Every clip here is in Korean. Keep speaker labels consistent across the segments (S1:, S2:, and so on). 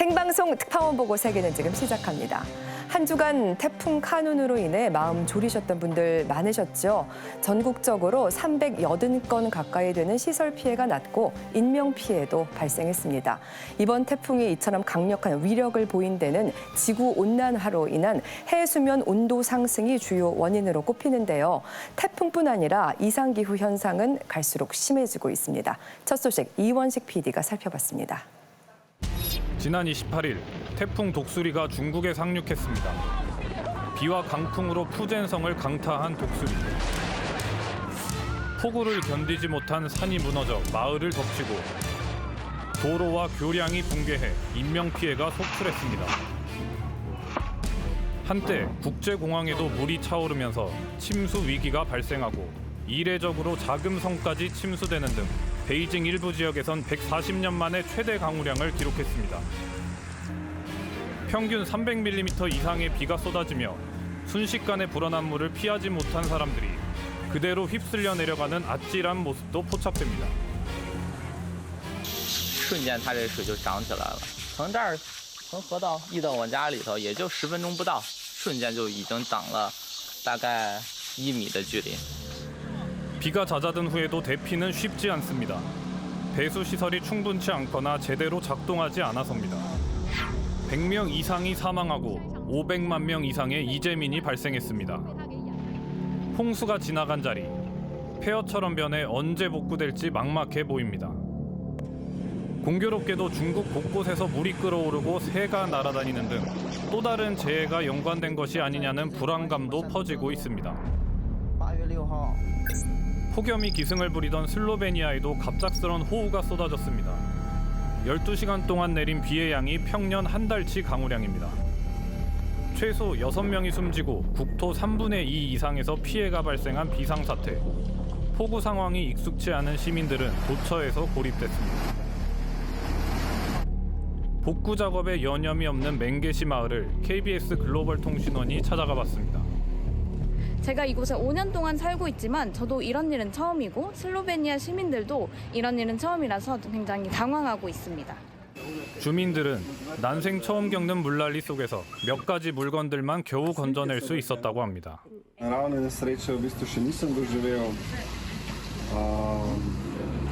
S1: 생방송 특파원 보고 세계는 지금 시작합니다. 한 주간 태풍 카눈으로 인해 마음 졸이셨던 분들 많으셨죠. 전국적으로 380건 가까이 되는 시설 피해가 났고 인명 피해도 발생했습니다. 이번 태풍이 이처럼 강력한 위력을 보인 데는 지구 온난화로 인한 해수면 온도 상승이 주요 원인으로 꼽히는데요. 태풍뿐 아니라 이상기후 현상은 갈수록 심해지고 있습니다. 첫 소식 이원식 PD가 살펴봤습니다.
S2: 지난 28일 태풍 독수리가 중국에 상륙했습니다. 비와 강풍으로 푸젠성을 강타한 독수리. 폭우를 견디지 못한 산이 무너져 마을을 덮치고 도로와 교량이 붕괴해 인명피해가 속출했습니다. 한때 국제공항에도 물이 차오르면서 침수 위기가 발생하고 이례적으로 자금성까지 침수되는 등 베이징 일부 지역에선 140년 만에 최대 강우량을 기록했습니다. 평균 300mm 이상의 비가 쏟아지며 순식간에 불어난 물을 피하지 못한 사람들이 그대로 휩쓸려 내려가는 아찔한 모습도 포착됩니다.
S3: 瞬间它这水就涨起来了，从这儿从河道溢到我家里头也就10分钟不到，瞬间就已经涨了大概1米的距离。
S2: 비가 잦아든 후에도 대피는 쉽지 않습니다. 배수 시설이 충분치 않거나 제대로 작동하지 않아서입니다. 100명 이상이 사망하고 500만 명 이상의 이재민이 발생했습니다. 홍수가 지나간 자리, 폐허처럼 변해 언제 복구될지 막막해 보입니다. 공교롭게도 중국 곳곳에서 물이 끓어오르고 새가 날아다니는 등 또 다른 재해가 연관된 것이 아니냐는 불안감도 퍼지고 있습니다.
S3: 8월 6일.
S2: 폭염이 기승을 부리던 슬로베니아에도 갑작스런 호우가 쏟아졌습니다. 12시간 동안 내린 비의 양이 평년 한 달치 강우량입니다. 최소 6명이 숨지고 국토 3분의 2 이상에서 피해가 발생한 비상사태. 폭우 상황이 익숙치 않은 시민들은 도처에서 고립됐습니다. 복구 작업에 여념이 없는 맹게시 마을을 KBS 글로벌 통신원이 찾아가 봤습니다.
S4: 제가 이곳에 5년 동안 살고 있지만 저도 이런 일은 처음이고 슬로베니아 시민들도 이런 일은 처음이라서 굉장히 당황하고 있습니다.
S2: 주민들은 난생 처음 겪는 물난리 속에서 몇 가지 물건들만 겨우 건져낼 수 있었다고 합니다.
S5: Naravne nesreče v bistvu še nisem doživel.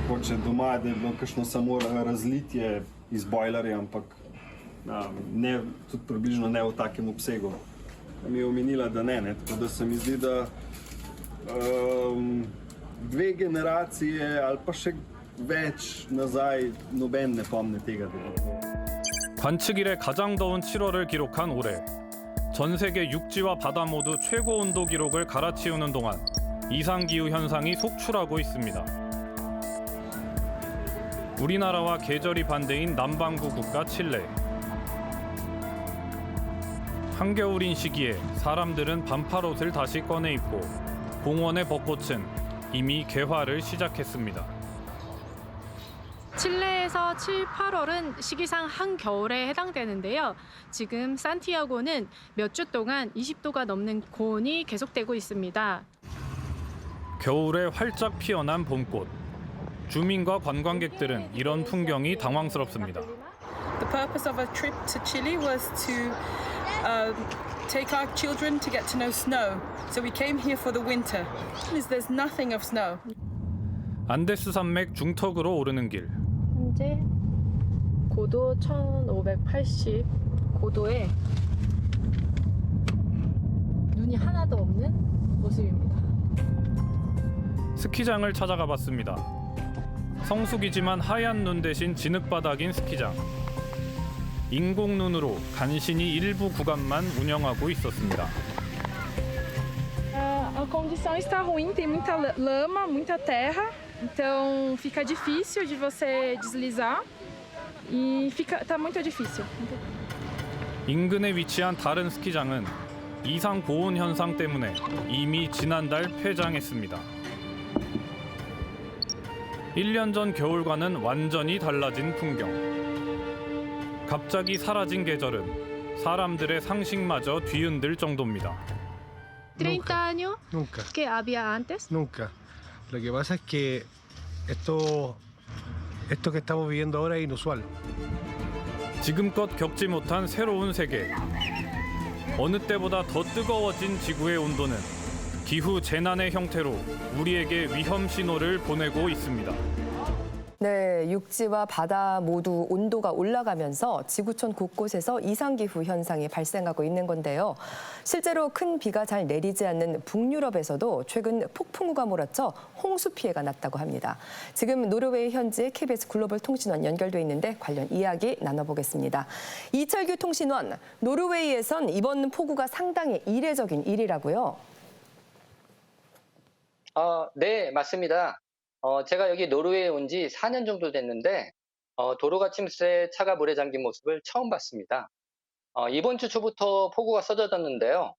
S5: Mogoče doma, da je bilo kakšno samo razlitje iz bojlerja, ampak ne, tudi približno ne v takem obsegu. Mi je omenila, da ne, tako da se mi zdi, da dve generacije ali pa še več nazaj noben ne pomni tega dela.
S2: 관측 이래 가장 더운 7월을 기록한 올해. 전 세계 육지와 바다 모두 최고 온도 기록을 갈아치우는 동안 이상기후 현상이 속출하고 있습니다. 우리나라와 계절이 반대인 남반구 국가 칠레. 한겨울인 시기에 사람들은 반팔옷을 다시 꺼내 입고 공원의 벚꽃은 이미 개화를 시작했습니다.
S6: 칠레에서 7, 8월은 시기상 한겨울에 해당되는데요. 지금 산티아고는 몇 주 동안 20도가 넘는 고온이 계속되고 있습니다.
S2: 겨울에 활짝 피어난 봄꽃. 주민과 관광객들은 이런 풍경이 당황스럽습니다.
S7: The purpose of a trip to Chile was to take our children to get to know snow. So we came here for the winter. There's nothing of snow.
S2: 안데스 산맥 중턱으로 오르는 길.
S6: 현재 고도 1580 고도에 눈이 하나도 없는 모습입니다.
S2: 스키장을 찾아가 봤습니다. 성수기지만 하얀 눈 대신 진흙바닥인 스키장. 인공눈으로 간신히 일부 구간만 운영하고 있었습니다.
S8: A condição está ruim, tem muita lama, muita terra, então fica difícil de você deslizar e tá muito difícil.
S2: 인근에 위치한 다른 스키장은 이상 고온 현상 때문에 이미 지난달 폐장했습니다. 1년 전 겨울과는 완전히 달라진 풍경. 갑자기 사라진 계절은 사람들의 상식마저 뒤흔들 정도입니다.
S6: 30 años
S9: Nunca,
S6: que había antes.
S9: nunca. Lo que pasa es que esto que estamos viviendo ahora es inusual.
S2: 지금껏 겪지 못한 새로운 세계. 어느 때보다 더 뜨거워진 지구의 온도는 기후 재난의 형태로 우리에게 위험 신호를 보내고 있습니다.
S1: 네, 육지와 바다 모두 온도가 올라가면서 지구촌 곳곳에서 이상기후 현상이 발생하고 있는 건데요. 실제로 큰 비가 잘 내리지 않는 북유럽에서도 최근 폭풍우가 몰아쳐 홍수 피해가 났다고 합니다. 지금 노르웨이 현지 KBS 글로벌 통신원 연결돼 있는데 관련 이야기 나눠보겠습니다. 이철규 통신원, 노르웨이에선 이번 폭우가 상당히 이례적인 일이라고요?
S10: 네, 맞습니다. 제가 여기 노르웨이에 온 지 4년 정도 됐는데 도로가 침수해 차가 물에 잠긴 모습을 처음 봤습니다. 이번 주 초부터 폭우가 쏟아졌는데요.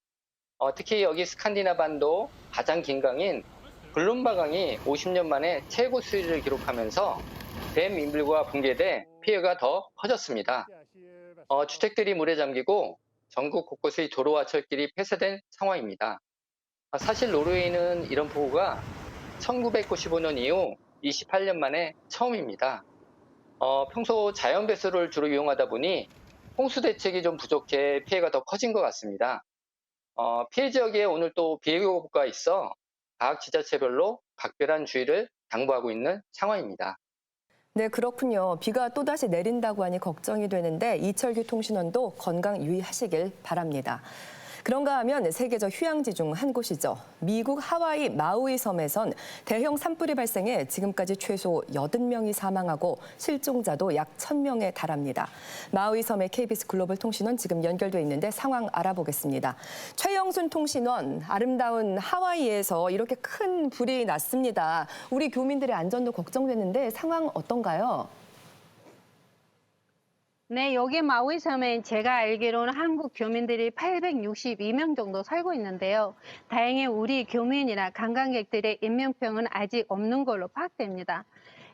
S10: 특히 여기 스칸디나반도 가장 긴 강인 블룸바강이 50년 만에 최고 수위를 기록하면서 댐 인물과 붕괴돼 피해가 더 커졌습니다. 주택들이 물에 잠기고 전국 곳곳의 도로와 철길이 폐쇄된 상황입니다. 사실 노르웨이는 이런 폭우가 1995년 이후 28년 만에 처음입니다. 평소 자연 배수를 주로 이용하다 보니 홍수 대책이 좀 부족해 피해가 더 커진 것 같습니다. 피해 지역에 오늘 또 비예보가 있어 각 지자체별로 각별한 주의를 당부하고 있는 상황입니다.
S1: 네, 그렇군요. 비가 또다시 내린다고 하니 걱정이 되는데 이철규 통신원도 건강 유의하시길 바랍니다. 그런가 하면 세계적 휴양지 중 한 곳이죠. 미국 하와이 마우이 섬에선 대형 산불이 발생해 지금까지 최소 80명이 사망하고 실종자도 약 1000명에 달합니다. 마우이 섬의 KBS 글로벌 통신원 지금 연결돼 있는데 상황 알아보겠습니다. 최영순 통신원, 아름다운 하와이에서 이렇게 큰 불이 났습니다. 우리 교민들의 안전도 걱정되는데 상황 어떤가요?
S11: 네, 여기 마우이 섬엔 제가 알기로는 한국 교민들이 862명 정도 살고 있는데요. 다행히 우리 교민이나 관광객들의 인명평은 아직 없는 걸로 파악됩니다.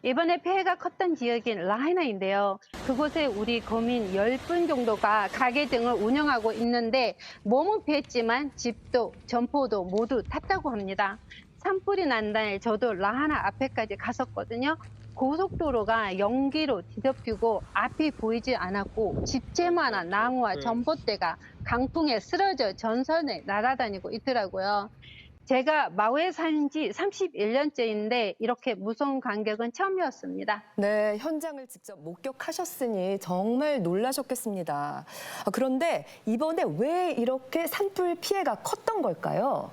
S11: 이번에 피해가 컸던 지역인 라하이나인데요. 그곳에 우리 교민 10분 정도가 가게 등을 운영하고 있는데 몸은 피했지만 집도 점포도 모두 탔다고 합니다. 산불이 난 날 저도 라하나 앞에까지 갔었거든요. 고속도로가 연기로 뒤덮이고 앞이 보이지 않았고 집채만한 나무와 전봇대가 강풍에 쓰러져 전선에 날아다니고 있더라고요. 제가 마우이에 산 지 31년째인데 이렇게 무서운 간격은 처음이었습니다.
S1: 네, 현장을 직접 목격하셨으니 정말 놀라셨겠습니다. 그런데 이번에 왜 이렇게 산불 피해가 컸던 걸까요?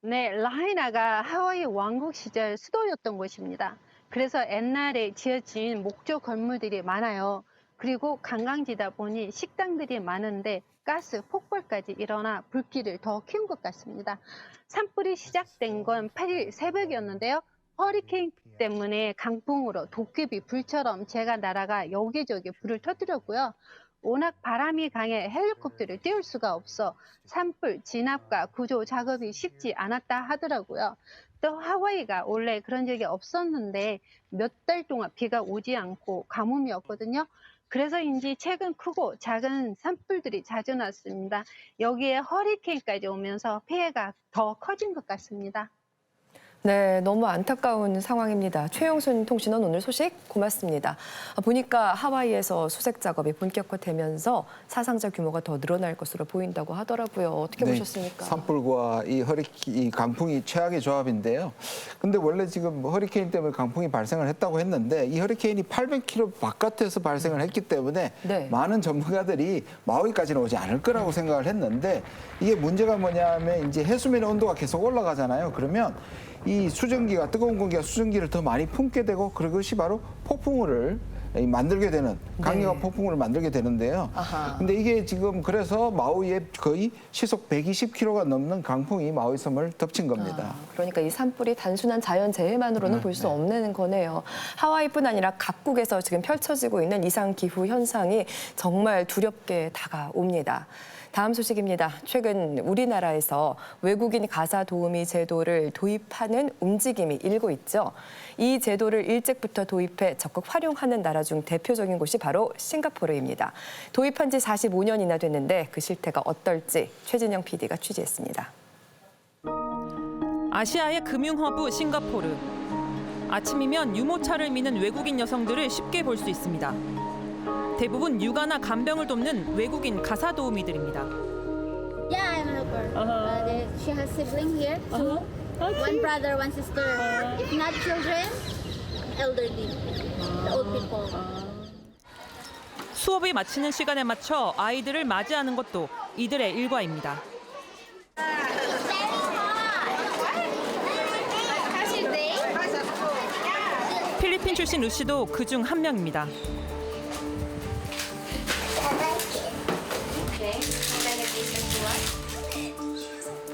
S11: 네, 라하이나가 하와이 왕국 시절 수도였던 곳입니다. 그래서 옛날에 지어진 목조 건물들이 많아요. 그리고 관광지다 보니 식당들이 많은데 가스 폭발까지 일어나 불길을 더 키운 것 같습니다. 산불이 시작된 건 8일 새벽이었는데요. 허리케인 때문에 강풍으로 도깨비 불처럼 제가 날아가 여기저기 불을 터뜨렸고요. 워낙 바람이 강해 헬리콥터를 띄울 수가 없어 산불 진압과 구조 작업이 쉽지 않았다 하더라고요. 또 하와이가 원래 그런 적이 없었는데 몇 달 동안 비가 오지 않고 가뭄이었거든요. 그래서인지 최근 크고 작은 산불들이 자주 났습니다. 여기에 허리케인까지 오면서 피해가 더 커진 것 같습니다.
S1: 네, 너무 안타까운 상황입니다. 최영순 통신원 오늘 소식 고맙습니다. 보니까 하와이에서 수색 작업이 본격화되면서 사상자 규모가 더 늘어날 것으로 보인다고 하더라고요. 어떻게 보셨습니까?
S12: 산불과 이 강풍이 최악의 조합인데요. 근데 원래 지금 허리케인 때문에 강풍이 발생을 했다고 했는데 이 허리케인이 800km 바깥에서 발생을 했기 때문에 많은 전문가들이 마우이까지는 오지 않을 거라고 생각을 했는데 이게 문제가 뭐냐면 이제 해수면의 온도가 계속 올라가잖아요. 그러면 이 수증기가 뜨거운 공기가 수증기를 더 많이 품게 되고 그것이 바로 폭풍우를 만들게 되는 강력한 폭풍우를 만들게 되는데요. 근데 이게 지금 그래서 마우이에 거의 시속 120km가 넘는 강풍이 마우이 섬을 덮친 겁니다.
S1: 그러니까 이 산불이 단순한 자연재해만으로는 볼 수 없는 거네요. 하와이뿐 아니라 각국에서 지금 펼쳐지고 있는 이상기후 현상이 정말 두렵게 다가옵니다. 다음 소식입니다. 최근 우리나라에서 외국인 가사 도우미 제도를 도입하는 움직임이 일고 있죠. 이 제도를 일찍부터 도입해 적극 활용하는 나라 중 대표적인 곳이 바로 싱가포르입니다. 도입한 지 45년이나 됐는데 그 실태가 어떨지 최진영 PD가 취재했습니다.
S13: 아시아의 금융허브 싱가포르. 아침이면 유모차를 미는 외국인 여성들을 쉽게 볼 수 있습니다. 대부분 육아나 간병을 돕는 외국인 가사 도우미들입니다.
S14: Yeah, I'm a helper. She has siblings here, two. One brother, one sister. If not children, elderly, old people.
S13: 수업이 마치는 시간에 맞춰 아이들을 맞이하는 것도 이들의 일과입니다. 필리핀 출신 루시도 그중 한 명입니다.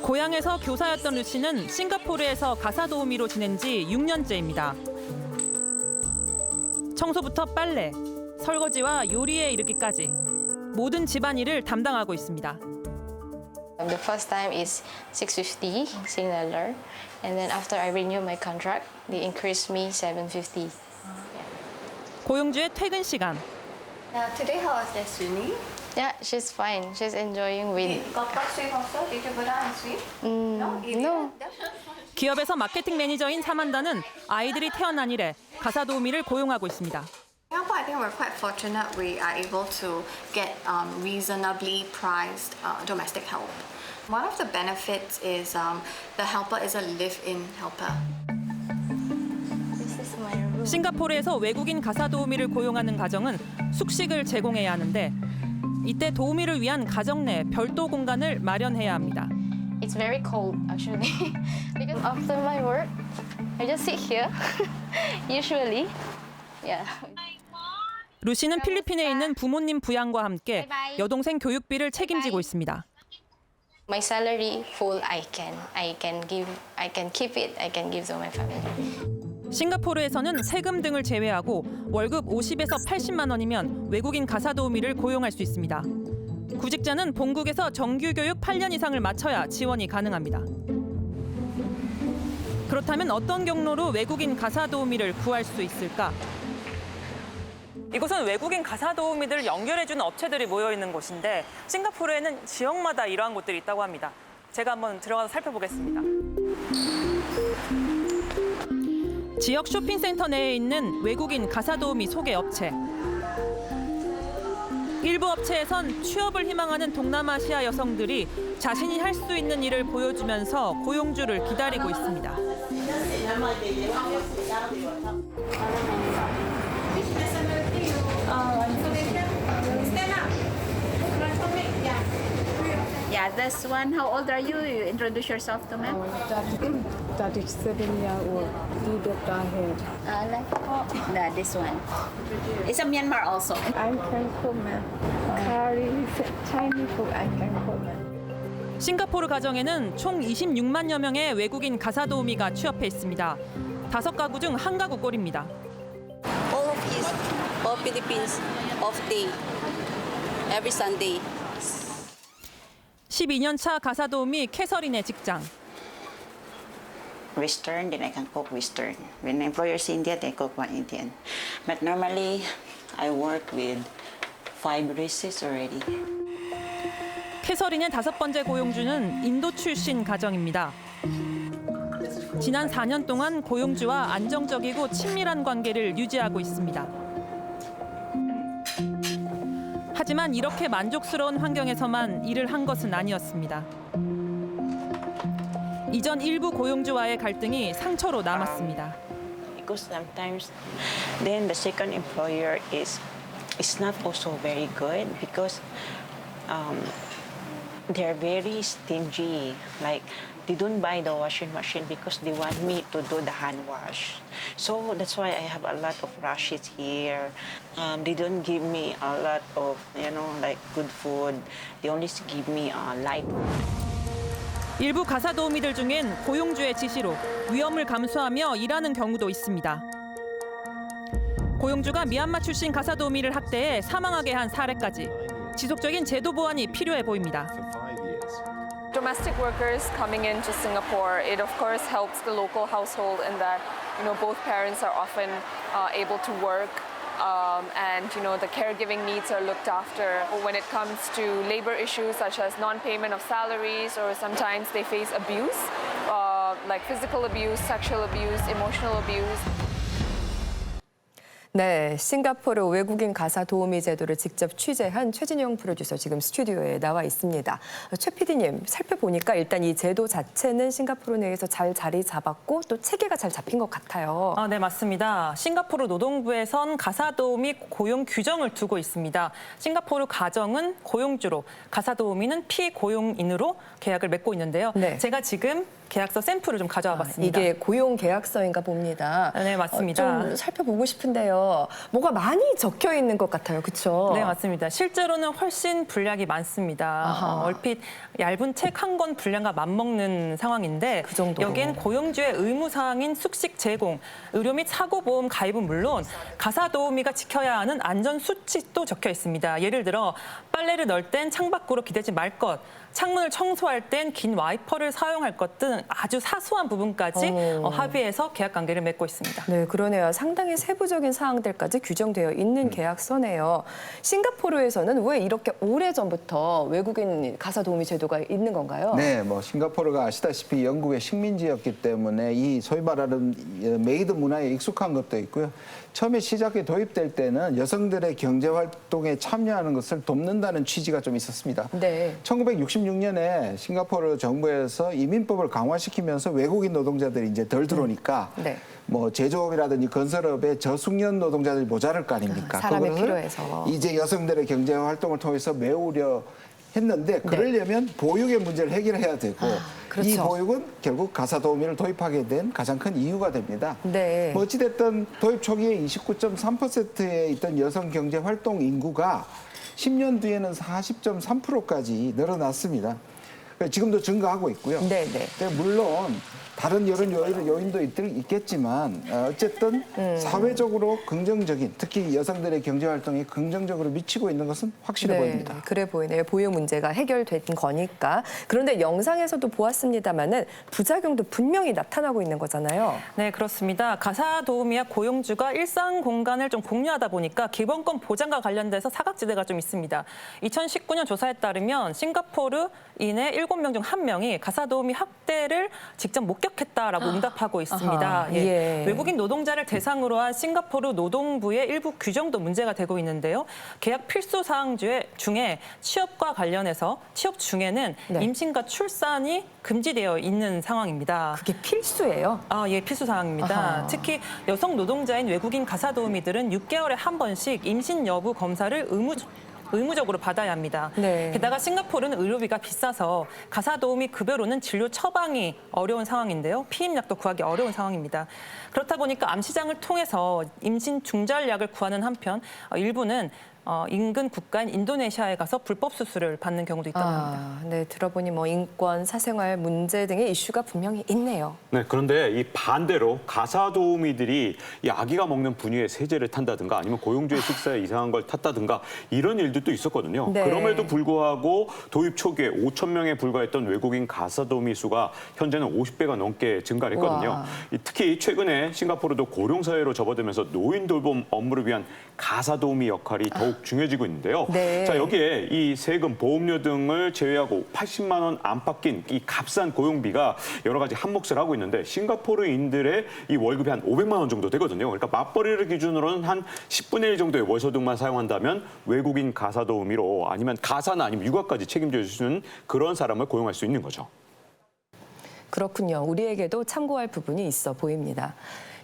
S13: 고향에서 교사였던 루시는 싱가포르에서 가사 도우미로 지낸 지 6년째입니다. 청소부터 빨래, 설거지와 요리에 이르기까지 모든 집안일을 담당하고 있습니다.
S15: The first time is $650 $6, and then after I renew my contract, they increased me $750.
S13: 고용주의 퇴근 시간.
S15: Today how was the swimming? Yeah, she's fine. She's enjoying with.
S14: Got swim also? Did you go down and swim?
S15: No.
S13: 기업에서 마케팅 매니저인 사만다는 아이들이 태어난 이래 가사 도우미를 고용하고 있습니다.
S16: I think we're quite fortunate we are able to get reasonably priced domestic help. One of the benefits is the helper is a live-in helper.
S15: This is my room.
S13: 싱가포르에서 외국인 가사 도우미를 고용하는 가정은 숙식을 제공해야 하는데 이때 도우미를 위한 가정 내 별도 공간을 마련해야 합니다.
S15: It's very cold actually because after my work, I just sit here. Usually, yeah.
S13: 루시는 필리핀에 있는 부모님 부양과 함께 여동생 교육비를 책임지고 있습니다.
S15: My salary full I can keep it. I can give to my family.
S13: 싱가포르에서는 세금 등을 제외하고 월급 50에서 80만 원이면 외국인 가사 도우미를 고용할 수 있습니다. 구직자는 본국에서 정규 교육 8년 이상을 마쳐야 지원이 가능합니다. 그렇다면 어떤 경로로 외국인 가사 도우미를 구할 수 있을까? 이곳은 외국인 가사 도우미들을 연결해주는 업체들이 모여있는 곳인데 싱가포르에는 지역마다 이러한 곳들이 있다고 합니다. 제가 한번 들어가서 살펴보겠습니다. 지역 쇼핑센터 내에 있는 외국인 가사 도우미 소개 업체. 일부 업체에선 취업을 희망하는 동남아시아 여성들이 자신이 할 수 있는 일을 보여주면서 고용주를 기다리고 있습니다.
S17: Yeah, this one. How old are you? You introduce yourself to me.
S18: 37-year-old.
S17: This one. It's a Myanmar also.
S18: I can comment. Curry, Chinese food, I can comment.
S13: 싱가포르 가정에는 총 26만여 명의 외국인 가사 도우미가 취업해 있습니다. 5가구 중 1가구 꼴입니다.
S19: All of East, all Philippines, off day, every Sunday.
S13: 12년 차 가사 도우미 캐서린의 직장.
S20: Western, then I can cook Western. When employers Indian, they cook one Indian. But normally, I work with 5 races already.
S13: 캐서린의 5번째 고용주는 인도 출신 가정입니다. 지난 4년 동안 고용주와 안정적이고 친밀한 관계를 유지하고 있습니다. 하지만 이렇게 만족스러운 환경에서만 일을 한 것은 아니었습니다. 이전 일부 고용주와의 갈등이 상처로 남았습니다.
S20: Because sometimes then the second employer is not also very good because they're very stingy. Like they don't buy the washing machine because they want me to do the hand wash. So that's why I have a lot of rashes here. They don't give me a lot of, like good food. They only give me light food.
S13: 일부 가사 도우미들 중엔 고용주의 지시로 위험을 감수하며 일하는 경우도 있습니다. 고용주가 미얀마 출신 가사 도우미를 학대해 사망하게 한 사례까지 지속적인 제도 보완이 필요해 보입니다.
S21: Domestic workers coming into Singapore, it of course helps the local household in that, both parents are often able to work and, the caregiving needs are looked after. When it comes to labor issues such as non-payment of salaries or sometimes they face abuse, like physical abuse, sexual abuse, emotional abuse.
S1: 네, 싱가포르 외국인 가사 도우미 제도를 직접 취재한 최진영 프로듀서 지금 스튜디오에 나와 있습니다. 최 PD님, 살펴보니까 일단 이 제도 자체는 싱가포르 내에서 잘 자리 잡았고 또 체계가 잘 잡힌 것 같아요.
S13: 네, 맞습니다. 싱가포르 노동부에선 가사 도우미 고용 규정을 두고 있습니다. 싱가포르 가정은 고용주로, 가사 도우미는 피고용인으로 계약을 맺고 있는데요.
S1: 네.
S13: 제가 지금 계약서 샘플을 좀 가져와 봤습니다.
S1: 이게 고용 계약서인가 봅니다.
S13: 네, 맞습니다.
S1: 좀 살펴보고 싶은데요. 뭐가 많이 적혀 있는 것 같아요. 그렇죠?
S13: 네, 맞습니다. 실제로는 훨씬 분량이 많습니다. 얼핏 얇은 책 한 권 분량과 맞먹는 상황인데
S1: 그 정도로.
S13: 여기엔 고용주의 의무사항인 숙식 제공, 의료 및 사고보험 가입은 물론 가사 도우미가 지켜야 하는 안전 수칙도 적혀 있습니다. 예를 들어 빨래를 넣을 땐 창밖으로 기대지 말 것, 창문을 청소할 땐 긴 와이퍼를 사용할 것 등 아주 사소한 부분까지 합의해서 계약 관계를 맺고 있습니다.
S1: 네, 그러네요. 상당히 세부적인 사항들까지 규정되어 있는 계약서네요. 싱가포르에서는 왜 이렇게 오래전부터 외국인 가사 도우미 제도가 있는 건가요?
S12: 네, 뭐 싱가포르가 아시다시피 영국의 식민지였기 때문에 이 소위 말하는 메이드 문화에 익숙한 것도 있고요. 처음에 시작에 도입될 때는 여성들의 경제 활동에 참여하는 것을 돕는다는 취지가 좀 있었습니다.
S1: 네.
S12: 1966년에 싱가포르 정부에서 이민법을 강화시키면서 외국인 노동자들이 이제 덜 들어오니까
S1: 네.
S12: 뭐 제조업이라든지 건설업에 저숙련 노동자들이 모자랄 거 아닙니까?
S1: 사람이
S12: 그것을
S1: 필요해서.
S12: 이제 여성들의 경제 활동을 통해서 메우려 했는데 그러려면 보육의 문제를 해결해야 되고
S1: 그렇죠.
S12: 이 보육은 결국 가사 도우미를 도입하게 된 가장 큰 이유가 됩니다.
S1: 네.
S12: 뭐 어찌됐든 도입 초기에 29.3%에 있던 여성 경제 활동 인구가 10년 뒤에는 40.3%까지 늘어났습니다. 지금도 증가하고 있고요.
S1: 네.
S12: 물론 다른 여러 요인도 있겠지만 어쨌든 사회적으로 긍정적인, 특히 여성들의 경제 활동에 긍정적으로 미치고 있는 것은 확실해 보입니다.
S1: 그래 보이네요. 보육 문제가 해결된 거니까. 그런데 영상에서도 보았습니다마는 부작용도 분명히 나타나고 있는 거잖아요.
S13: 네, 그렇습니다. 가사 도우미와 고용주가 일상 공간을 좀 공유하다 보니까 기본권 보장과 관련돼서 사각지대가 좀 있습니다. 2019년 조사에 따르면 싱가포르인의 7명 중 1명이 가사 도우미 학대를 직접 목격했다라고 응답하고 있습니다.
S1: 예.
S13: 외국인 노동자를 대상으로 한 싱가포르 노동부의 일부 규정도 문제가 되고 있는데요. 계약 필수 사항 중에 취업과 관련해서 취업 중에는 임신과 출산이 금지되어 있는 상황입니다.
S1: 그게 필수예요?
S13: 예, 필수 사항입니다. 특히 여성 노동자인 외국인 가사 도우미들은 6개월에 한 번씩 임신 여부 검사를 의무적으로 받아야 합니다.
S1: 네.
S13: 게다가 싱가포르는 의료비가 비싸서 가사 도우미 급여로는 진료 처방이 어려운 상황인데요. 피임약도 구하기 어려운 상황입니다. 그렇다 보니까 암 시장을 통해서 임신 중절약을 구하는 한편 일부는 인근 국가인 인도네시아에 가서 불법 수술을 받는 경우도 있다고 합니다.
S1: 네, 들어보니 뭐 인권, 사생활 문제 등의 이슈가 분명히 있네요.
S3: 네, 그런데 이 반대로 가사 도우미들이 이 아기가 먹는 분유에 세제를 탄다든가 아니면 고용주의 식사에 이상한 걸 탔다든가 이런 일들도 있었거든요.
S1: 네.
S3: 그럼에도 불구하고 도입 초기에 5천 명에 불과했던 외국인 가사 도우미 수가 현재는 50배가 넘게 증가를 했거든요. 특히 최근에 싱가포르도 고령사회로 접어들면서 노인 돌봄 업무를 위한 가사 도우미 역할이 더욱 중요해지고 있는데요.
S1: 네.
S3: 자, 여기에 이 세금, 보험료 등을 제외하고 80만 원 안팎인 이 값싼 고용비가 여러 가지 한몫을 하고 있는데 싱가포르인들의 이 월급이 한 500만 원 정도 되거든요. 그러니까 맞벌이를 기준으로는 한 10분의 1 정도의 월소득만 사용한다면 외국인 가사 도우미로 아니면 가사나 아니면 육아까지 책임져 주는 그런 사람을 고용할 수 있는 거죠.
S1: 그렇군요. 우리에게도 참고할 부분이 있어 보입니다.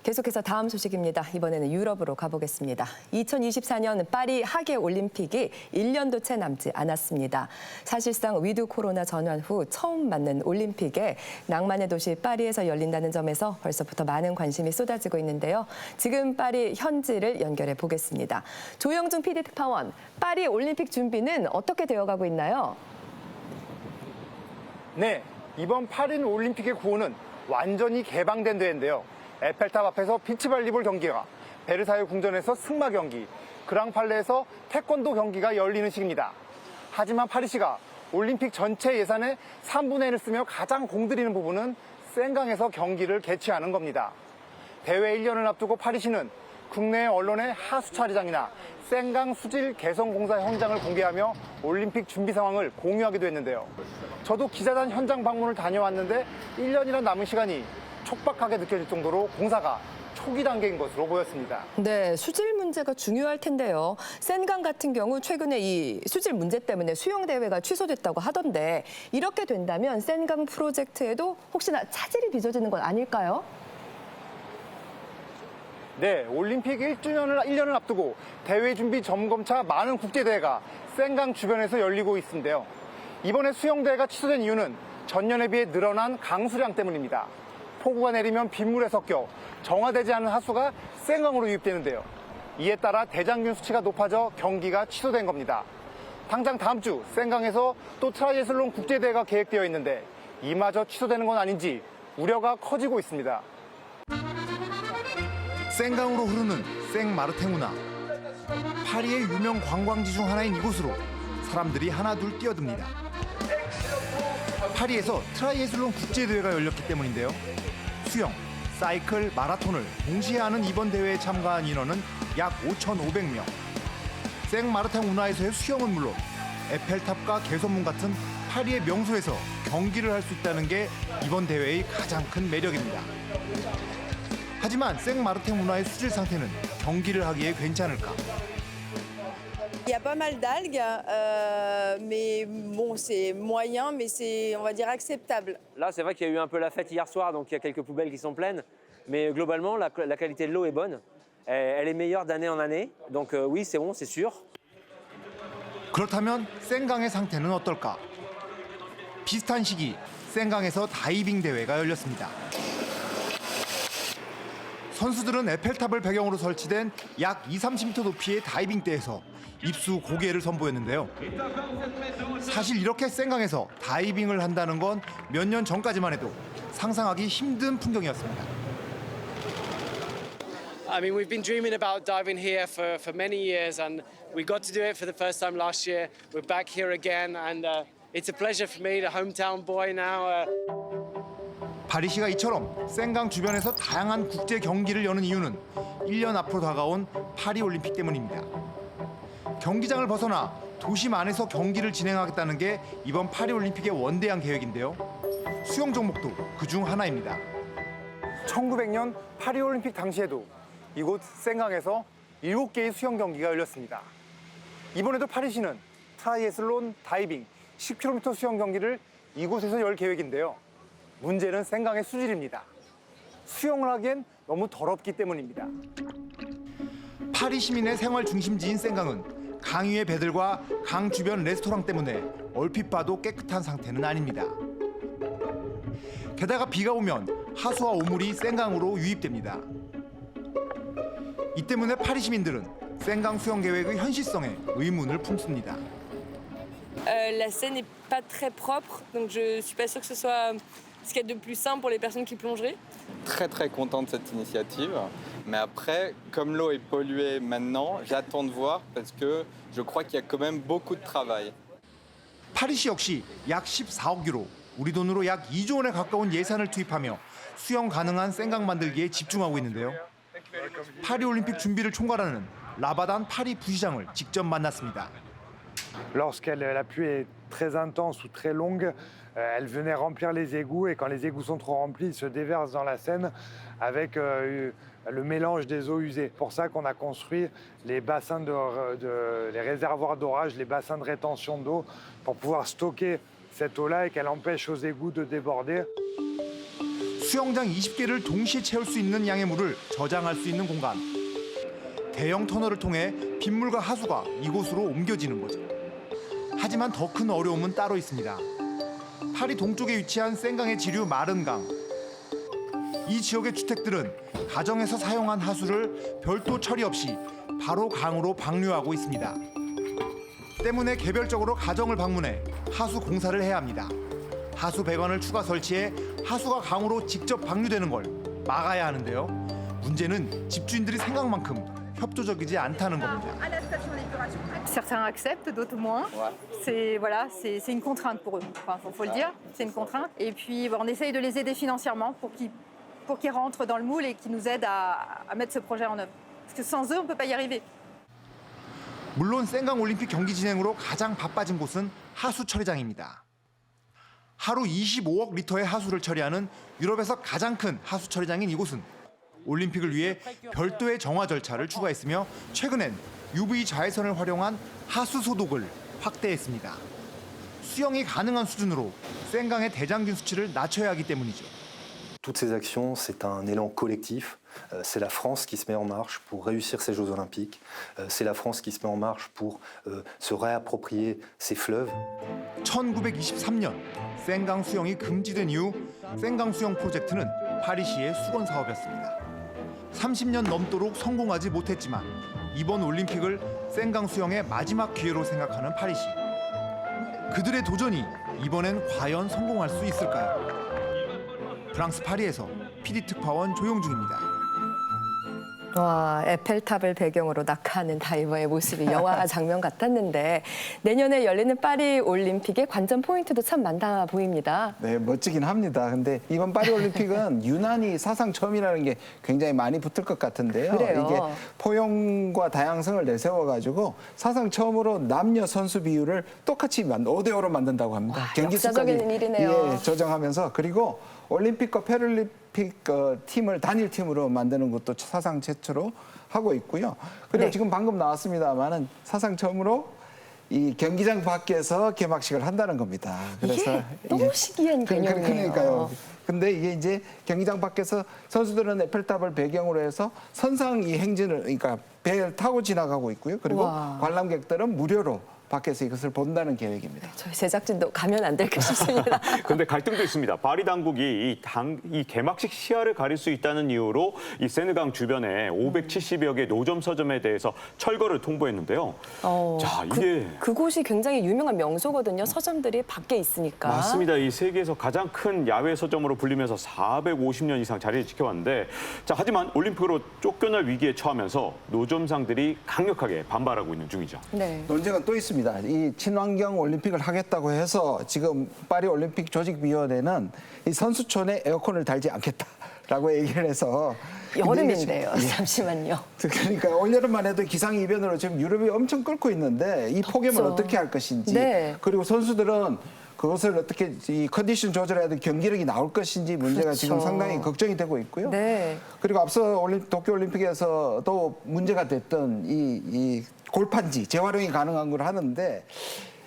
S1: 계속해서 다음 소식입니다. 이번에는 유럽으로 가보겠습니다. 2024년 파리 하계올림픽이 1년도 채 남지 않았습니다. 사실상 위드 코로나 전환 후 처음 맞는 올림픽에 낭만의 도시 파리에서 열린다는 점에서 벌써부터 많은 관심이 쏟아지고 있는데요. 지금 파리 현지를 연결해 보겠습니다. 조영준 PD 특파원, 파리 올림픽 준비는 어떻게 되어가고 있나요?
S22: 네, 이번 파리 올림픽의 구호는 완전히 개방된 대회인데요. 에펠탑 앞에서 비치발리볼 경기와 베르사유 궁전에서 승마 경기, 그랑팔레에서 태권도 경기가 열리는 시기입니다. 하지만 파리시가 올림픽 전체 예산의 3분의 1을 쓰며 가장 공들이는 부분은 생강에서 경기를 개최하는 겁니다. 대회 1년을 앞두고 파리시는 국내 언론의 하수처리장이나 생강 수질 개선 공사 현장을 공개하며 올림픽 준비 상황을 공유하기도 했는데요. 저도 기자단 현장 방문을 다녀왔는데 1년이나 남은 시간이 촉박하게 느껴질 정도로 공사가 초기 단계인 것으로 보였습니다.
S1: 네, 수질 문제가 중요할 텐데요. 센강 같은 경우 최근에 이 수질 문제 때문에 수영 대회가 취소됐다고 하던데 이렇게 된다면 센강 프로젝트에도 혹시나 차질이 빚어지는 건 아닐까요?
S22: 네, 올림픽 1년을 앞두고 대회 준비 점검차 많은 국제대회가 센강 주변에서 열리고 있는데요. 이번에 수영대회가 취소된 이유는 전년에 비해 늘어난 강수량 때문입니다. 폭우가 내리면 빗물에 섞여 정화되지 않은 하수가 센강으로 유입되는데요. 이에 따라 대장균 수치가 높아져 경기가 취소된 겁니다. 당장 다음 주 센강에서 또 트라이애슬론 국제대회가 계획되어 있는데 이마저 취소되는 건 아닌지 우려가 커지고 있습니다.
S4: 센강으로 흐르는 생마르탱 운하. 파리의 유명 관광지 중 하나인 이곳으로 사람들이 하나둘 뛰어듭니다. 파리에서 트라이애슬론 국제대회가 열렸기 때문인데요. 수영, 사이클, 마라톤을 동시에 하는 이번 대회에 참가한 인원은 약 5,500명. 생마르탱 운하에서의 수영은 물론 에펠탑과 개선문 같은 파리의 명소에서 경기를 할 수 있다는 게 이번 대회의 가장 큰 매력입니다. 하지만 생마르탱 운하의 수질 상태는 경기를 하기에 괜찮을까?
S5: Il y a pas mal d'algues, mais bon, c'est moyen, mais c'est, on va dire, acceptable.
S23: Là, c'est vrai qu'il y a eu un peu la fête hier soir, donc il y a quelques poubelles qui sont pleines. Mais globalement, la qualité de l'eau est bonne. Elle est meilleure d'année en année. Donc oui, c'est bon, c'est sûr.
S4: 그렇다면 센강의 상태는 어떨까? 비슷한 시기 센강에서 다이빙 대회가 열렸습니다. 선수들은 에펠탑을 배경으로 설치된 약 20-30m 높이의 다이빙대에서 입수 고개를 선보였는데요. 사실 이렇게 센강에서 다이빙을 한다는 건 몇 년 전까지만 해도 상상하기 힘든 풍경이었습니다.
S24: I mean, we've been dreaming about diving here for many years, and we got to do it for the first time last year. We're back here again, and it's a pleasure for me, the hometown boy now.
S4: 파리시가 이처럼 센강 주변에서 다양한 국제 경기를 여는 이유는 1년 앞으로 다가온 파리 올림픽 때문입니다. 경기장을 벗어나 도심 안에서 경기를 진행하겠다는 게 이번 파리 올림픽의 원대한 계획인데요. 수영 종목도 그중 하나입니다.
S22: 1900년 파리 올림픽 당시에도 이곳 센강에서 7개의 수영 경기가 열렸습니다. 이번에도 파리시는 트라이애슬론 다이빙 10km 수영 경기를 이곳에서 열 계획인데요. 문제는 센강의 수질입니다. 수영을 하기엔 너무 더럽기 때문입니다.
S4: 파리 시민의 생활 중심지인 센강은 강 위의 배들과 강 주변 레스토랑 때문에 얼핏 봐도 깨끗한 상태는 아닙니다. 게다가 비가 오면 하수와 오물이 센강으로 유입됩니다. 이 때문에 파리 시민들은 센강 수영 계획의 현실성에 의문을 품습니다.
S25: La Seine n'est pas très propre, donc je suis pas sûre que ce soit ce qu'il y a de plus simple pour les personnes qui plongeraient.
S26: Très content de cette initiative, mais après, comme l'eau est polluée maintenant, j'attends de voir parce que je crois qu'il y a quand même beaucoup de travail.
S4: 파리시 역시 약 14억 유로, 우리 돈으로 약 2조 원에 가까운 예산을 투입하며 수영 가능한 센강 만들기에 집중하고 있는데요. 파리 올림픽 준비를 총괄하는 라바단 파리 부시장을 직접 만났습니다.
S22: Lorsque la pluie est très intense ou très longue, elle venait remplir les égouts et quand les égouts sont trop remplis, ils se déversent dans la Seine avec le mélange des eaux usées. C'est pour ça qu'on a construit les bassins les réservoirs d'orage, les bassins de rétention d'eau pour pouvoir stocker cette eau-là et qu'elle empêche aux égouts de déborder.
S4: 수영장 20개를 동시에 채울 수 있는 양의 물을 저장할 수 있는 공간. 대형 터널을 통해 빗물과 하수가 이곳으로 옮겨지는 거죠. 하지만 더 큰 어려움은 따로 있습니다. 파리 동쪽에 위치한 센강의 지류 마른강. 이 지역의 주택들은 가정에서 사용한 하수를 별도 처리 없이 바로 강으로 방류하고 있습니다. 때문에 개별적으로 가정을 방문해 하수 공사를 해야 합니다. 하수 배관을 추가 설치해 하수가 강으로 직접 방류되는 걸 막아야 하는데요. 문제는 집주인들이 생각만큼 협조적이지 않다는 겁니다.
S27: Certains acceptent, d'autres moins. C'est voilà, c'est une contrainte pour eux. Enfin, faut le dire, c'est une contrainte. Et puis, on essaye de les aider financièrement pour qu'ils rentrent dans le moule et qu'ils nous aident à mettre ce projet en œuvre. Parce que sans eux, on peut pas y arriver.
S4: 물론 센강 올림픽 경기 진행으로 가장 바빠진 곳은 하수 처리장입니다. 하루 25억 리터의 하수를 처리하는 유럽에서 가장 큰 하수 처리장인 이곳은 올림픽을 위해 별도의 정화 절차를 추가했으며 최근엔 UV 자외선을 활용한 하수 소독을 확대했습니다. 수영이 가능한 수준으로 생강의 대장균 수치를 낮춰야 하기 때문이죠.
S2: Toutes ces actions, c'est un élan collectif. C'est la France qui se met en marche pour réussir ces Jeux Olympiques. C'est la France qui se met en marche pour se réapproprier ces fleuves.
S4: 1923년 생강 수영이 금지된 이후 생강 수영 프로젝트는 파리시의 수건 사업이었습니다. 30년 넘도록 성공하지 못했지만 이번 올림픽을 생강 수영의 마지막 기회로 생각하는 파리시. 그들의 도전이 이번엔 과연 성공할 수 있을까요? 프랑스 파리에서 PD 특파원 조용중입니다.
S1: 와, 에펠탑을 배경으로 낙하하는 다이버의 모습이 영화 장면 같았는데 내년에 열리는 파리 올림픽의 관전 포인트도 참 많다 보입니다.
S12: 네, 멋지긴 합니다. 근데 이번 파리 올림픽은 유난히 사상 처음이라는 게 굉장히 많이 붙을 것 같은데요.
S1: 그래요.
S12: 이게 포용과 다양성을 내세워가지고 사상 처음으로 남녀 선수 비율을 똑같이 5대5로 만든다고 합니다.
S1: 와,
S12: 경기
S1: 역사적인
S12: 수까지
S1: 일이네요.
S12: 조정하면서 그리고 올림픽과 패럴림픽 팀을 단일 팀으로 만드는 것도 사상 최초로 하고 있고요. 그리고
S1: 네.
S12: 지금 방금 나왔습니다만은 사상 처음으로 이 경기장 밖에서 개막식을 한다는 겁니다.
S1: 이게 너무 신기한 개념이에요.
S12: 그러니까요. 근데 이게 이제 경기장 밖에서 선수들은 에펠탑을 배경으로 해서 선상 이 행진을 그러니까 배를 타고 지나가고 있고요. 그리고
S1: 우와.
S12: 관람객들은 무료로 밖에서 이것을 본다는 계획입니다.
S1: 저희 제작진도 가면 안 될까 싶습니다.
S3: 그런데 갈등도 있습니다. 파리 당국이 이 개막식 시야를 가릴 수 있다는 이유로 이 세느강 주변에 570여 개 노점 서점에 대해서 철거를 통보했는데요. 자, 이게
S1: 그곳이 굉장히 유명한 명소거든요. 서점들이 밖에 있으니까.
S3: 맞습니다. 이 세계에서 가장 큰 야외 서점으로 불리면서 450년 이상 자리를 지켜왔는데, 자, 하지만 올림픽으로 쫓겨날 위기에 처하면서 노점상들이 강력하게 반발하고 있는 중이죠.
S1: 네.
S12: 논쟁은 또 있습니다. 이 친환경 올림픽을 하겠다고 해서 지금 파리 올림픽 조직위원회는 이 선수촌에 에어컨을 달지 않겠다라고 얘기를 해서
S1: 여름인데요. 잠시만요.
S12: 그러니까 올여름만 해도 기상이변으로 지금 유럽이 엄청 끓고 있는데 이 폭염을 어떻게 할 것인지
S1: 네.
S12: 그리고 선수들은 그것을 어떻게 이 컨디션 조절해야 될 경기력이 나올 것인지 문제가
S1: 그렇죠.
S12: 지금 상당히 걱정이 되고 있고요.
S1: 네.
S12: 그리고 앞서 도쿄올림픽에서도 문제가 됐던 이 골판지 재활용이 가능한 걸 하는데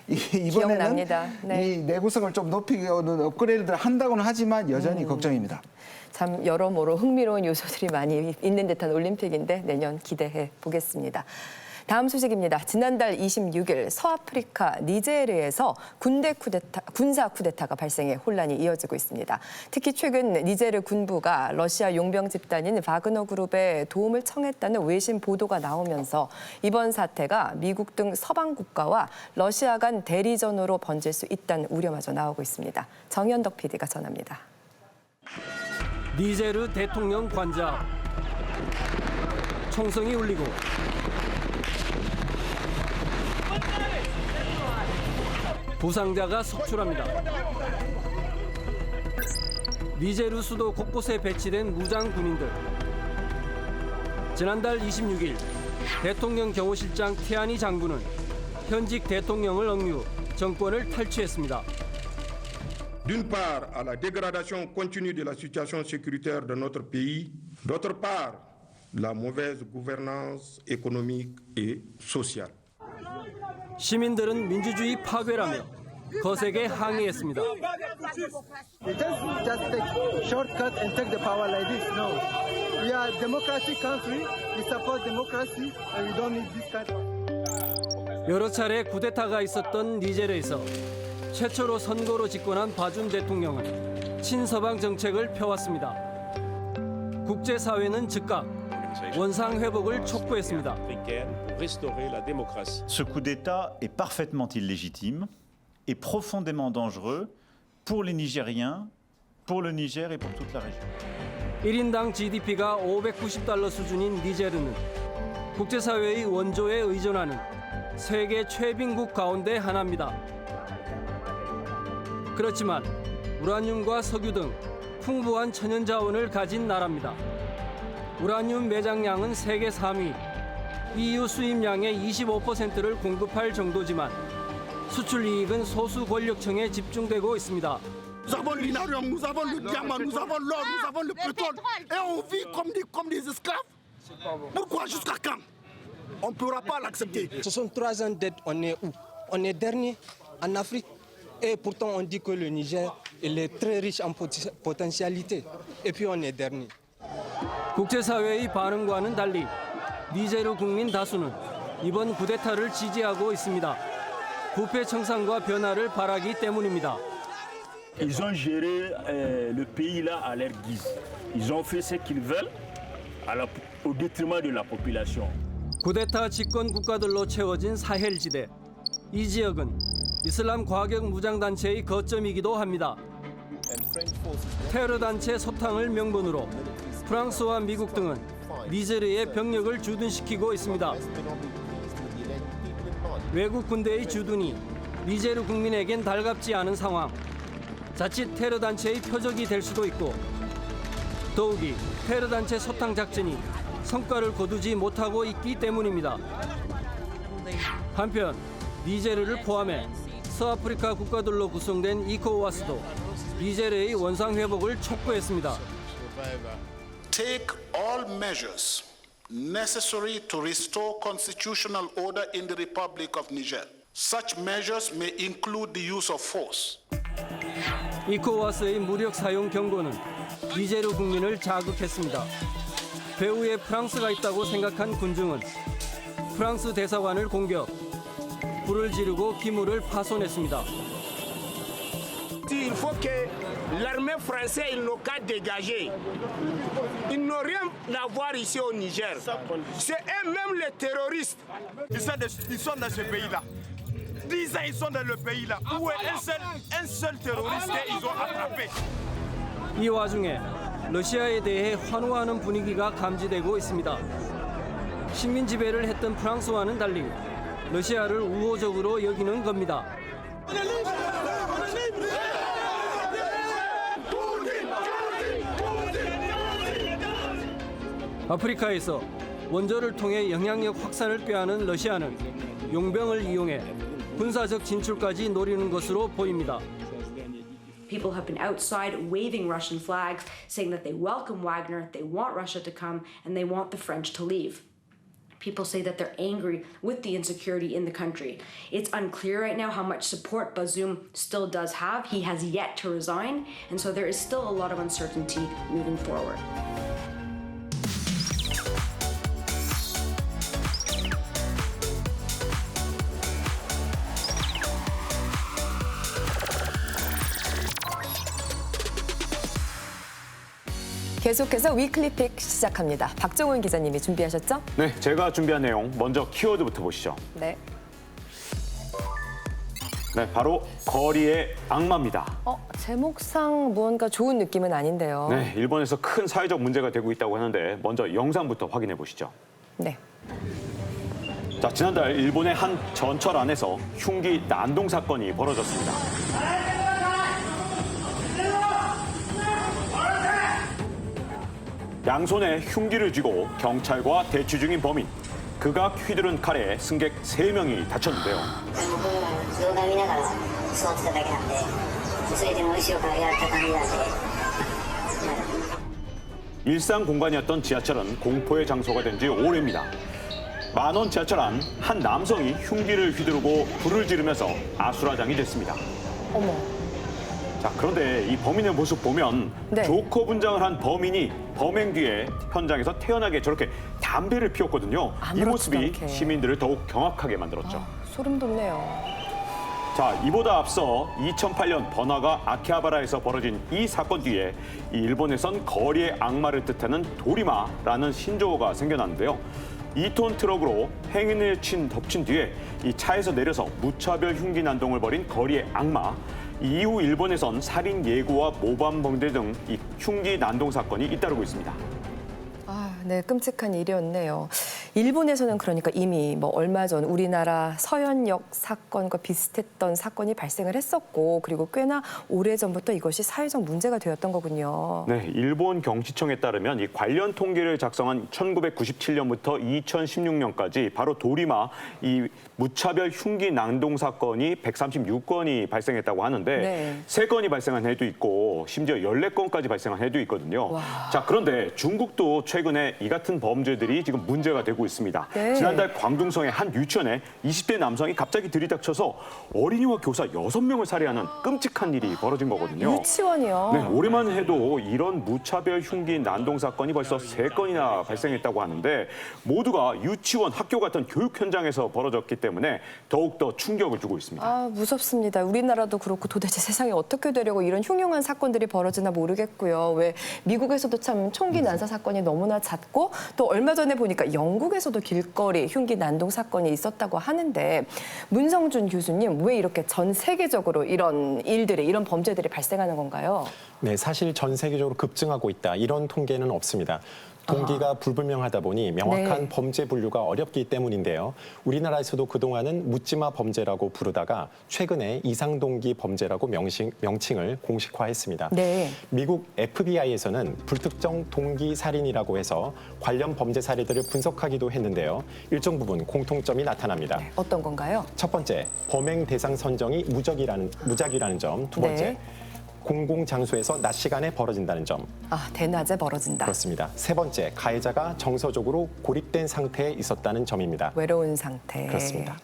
S12: 이번에는
S1: 기억납니다. 네.
S12: 이 내구성을 좀 높이는 업그레이드를 한다고는 하지만 여전히 걱정입니다.
S1: 참 여러모로 흥미로운 요소들이 많이 있는 듯한 올림픽인데 내년 기대해 보겠습니다. 다음 소식입니다. 지난달 26일 서아프리카 니제르에서 군사 쿠데타가 발생해 혼란이 이어지고 있습니다. 특히 최근 니제르 군부가 러시아 용병 집단인 바그너 그룹에 도움을 청했다는 외신 보도가 나오면서 이번 사태가 미국 등 서방 국가와 러시아 간 대리전으로 번질 수 있다는 우려마저 나오고 있습니다. 정현덕 PD가 전합니다.
S6: 니제르 대통령 관저 총성이 울리고 부상자가 속출합니다. 니제르 수도 곳곳에 배치된 무장 군인들. 지난달 26일 대통령 경호실장 티아니 장군은 현직 대통령을 억류, 정권을 탈취했습니다.
S7: D'une part, à la dégradation continue de la situation sécuritaire de notre pays, d'autre part, la mauvaise gouvernance économique et sociale.
S6: 시민들은 민주주의 파괴라며 거세게 항의했습니다.
S8: Just take shortcut and take the power like this. No, we are a democratic country. We support democracy, and we don't need this kind of.
S6: 여러 차례 쿠데타가 있었던 니제르에서 최초로 선거로 집권한 바준 대통령은 친서방 정책을 펴왔습니다. 국제사회는 즉각 원상 회복을 촉구했습니다.
S9: Ce coup d'État est parfaitement illégitime et profondément dangereux pour les Nigériens, pour le Niger et pour toute la région.
S6: 1인당 GDP가 $590 수준인 니제르는 국제사회의 원조에 의존하는 세계 최빈국 가운데 하나입니다. 그렇지만 우라늄과 석유 등 풍부한 천연자원을 가진 나라입니다. 우라늄 매장량은 세계 3위, EU 수입량의 25%를 공급할 정도지만 수출 이익은 소수 권력층에 집중되고 있습니다.
S7: Nous avons l'uranium, nous avons le diamant, nous avons l'or, nous avons le pétrole. Et on vit comme des esclaves. Pourquoi? Jusqu'à quand? On ne pourra pas l'accepter.
S10: 63 ans d'aide, on est où? On est dernier en Afrique. Et pourtant, on dit que le Niger il est très riche en potentialité. Et puis, on est dernier.
S6: 국제사회의 반응과는 달리 니제르 국민 다수는 이번 쿠데타를 지지하고 있습니다. 부패 청산과 변화를 바라기 때문입니다.
S11: Ils ont géré le pays là à leur guise. Ils ont fait ce qu'ils veulent au détriment de la population.
S6: 쿠데타 집권 국가들로 채워진 사헬지대. 이 지역은 이슬람 과격 무장단체의 거점이기도 합니다. 테러 단체 소탕을 명분으로 프랑스와 미국 등은 니제르에 병력을 주둔시키고 있습니다. 외국 군대의 주둔이 니제르 국민에겐 달갑지 않은 상황. 자칫 테러 단체의 표적이 될 수도 있고 더욱이 테러 단체 소탕 작전이 성과를 거두지 못하고 있기 때문입니다. 한편 니제르를 포함해 서아프리카 국가들로 구성된 이코와스도 니제르의 원상 회복을 촉구했습니다.
S14: Take all measures necessary to restore constitutional order in the Republic of Niger. Such measures may include the use of force.
S6: 이코와스의 무력 사용 경고는 니제르 국민을 자극했습니다. 배후에 프랑스가 있다고 생각한 군중은 프랑스 대사관을 공격, 불을 지르고 기물을 파손했습니다.
S7: Il faut que l'armée française n'ont qu'à dégager. Ils n'ont rien à voir ici au Niger. C'est eux-mêmes les terroristes. Ils sont dans ce pays-là. 10 ans, ils sont dans le pays-là. Où est un seul terroriste qu'ils ont attrapé.
S6: 이 와중에 러시아에 대해 환호하는 분위기가 감지되고 있습니다. 식민 지배를 했던 프랑스와는 달리 러시아를 우호적으로 여기는 겁니다. 아프리카에서 원조를 통해 영향력 확산을 꾀하는 러시아는 용병을 이용해 군사적 진출까지 노리는 것으로 보입니다.
S15: People have been outside waving Russian flags, saying that they welcome Wagner, they want Russia to come, and they want the French to leave. People say that they're angry with the insecurity in the country. It's unclear right now how much support Bazoum still does have. He has yet to resign, and so there is still a lot of uncertainty moving forward.
S1: 계속해서 위클리픽 시작합니다. 박정훈 기자님이 준비하셨죠?
S3: 네, 제가 준비한 내용 먼저 키워드부터 보시죠.
S1: 네.
S3: 네, 바로 거리의 악마입니다.
S1: 제목상 무언가 좋은 느낌은 아닌데요.
S3: 네, 일본에서 큰 사회적 문제가 되고 있다고 하는데 먼저 영상부터 확인해 보시죠.
S1: 네.
S3: 자, 지난달 일본의 한 전철 안에서 흉기 난동 사건이 벌어졌습니다. 양손에 흉기를 쥐고 경찰과 대치 중인 범인. 그가 휘두른 칼에 승객 3명이 다쳤는데요. 일상 공간이었던 지하철은 공포의 장소가 된 지 오래입니다. 만원 지하철 안 한 남성이 흉기를 휘두르고 불을 지르면서 아수라장이 됐습니다.
S1: 어머.
S3: 자, 그런데 이 범인의 모습 보면
S1: 네.
S3: 조커 분장을 한 범인이 범행 뒤에 현장에서 태연하게 저렇게 담배를 피웠거든요. 이 모습이
S1: 않게.
S3: 시민들을 더욱 경악하게 만들었죠.
S1: 소름 돋네요.
S3: 자, 이보다 앞서 2008년 번화가 아키하바라에서 벌어진 이 사건 뒤에 이 일본에선 거리의 악마를 뜻하는 도리마라는 신조어가 생겨났는데요. 2톤 트럭으로 행인을 덮친 뒤에 이 차에서 내려서 무차별 흉기 난동을 벌인 거리의 악마. 이후 일본에선 살인 예고와 모범범죄 등 이 흉기 난동 사건이 잇따르고 있습니다.
S1: 네, 끔찍한 일이었네요. 일본에서는 그러니까 이미 뭐 얼마 전 우리나라 서현역 사건과 비슷했던 사건이 발생을 했었고 그리고 꽤나 오래전부터 이것이 사회적 문제가 되었던 거군요.
S3: 네, 일본 경치청에 따르면 이 관련 통계를 작성한 1997년부터 2016년까지 바로 도리마 이 무차별 흉기 난동 사건이 136건이 발생했다고 하는데
S1: 네.
S3: 3건이 발생한 해도 있고 심지어 14건까지 발생한 해도 있거든요.
S1: 와.
S3: 자, 그런데 중국도 최근에 이 같은 범죄들이 지금 문제가 되고 있습니다.
S1: 네.
S3: 지난달 광둥성의 한 유치원에 20대 남성이 갑자기 들이닥쳐서 어린이와 교사 6명을 살해하는 끔찍한 일이 벌어진 거거든요.
S1: 유치원이요?
S3: 네, 올해만 해도 이런 무차별 흉기 난동 사건이 벌써 3건이나 발생했다고 하는데 모두가 유치원, 학교 같은 교육 현장에서 벌어졌기 때문에 더욱더 충격을 주고 있습니다.
S1: 아, 무섭습니다. 우리나라도 그렇고 도대체 세상이 어떻게 되려고 이런 흉흉한 사건들이 벌어지나 모르겠고요. 왜 미국에서도 참 총기 난사 사건이 너무나 잦고 또 얼마 전에 보니까 영국에서도 길거리 흉기 난동 사건이 있었다고 하는데 문성준 교수님, 왜 이렇게 전 세계적으로 이런 일들이, 이런 범죄들이 발생하는 건가요?
S13: 네, 사실 전 세계적으로 급증하고 있다. 이런 통계는 없습니다. 동기가 불분명하다 보니 명확한
S1: 네.
S13: 범죄 분류가 어렵기 때문인데요. 우리나라에서도 그동안은 묻지마 범죄라고 부르다가 최근에 이상동기 범죄라고 명칭을 공식화했습니다.
S1: 네.
S13: 미국 FBI에서는 불특정 동기 살인이라고 해서 관련 범죄 사례들을 분석하기도 했는데요. 일정 부분 공통점이 나타납니다.
S1: 네, 어떤 건가요?
S13: 첫 번째, 범행 대상 선정이 무작위라는 점. 두 번째,
S1: 네.
S13: 공공장소에서 낮 시간에 벌어진다는 점.
S1: 아, 대낮에 벌어진다.
S13: 그렇습니다. 세 번째, 가해자가 정서적으로 고립된 상태에 있었다는 점입니다.
S1: 외로운 상태.
S13: 그렇습니다.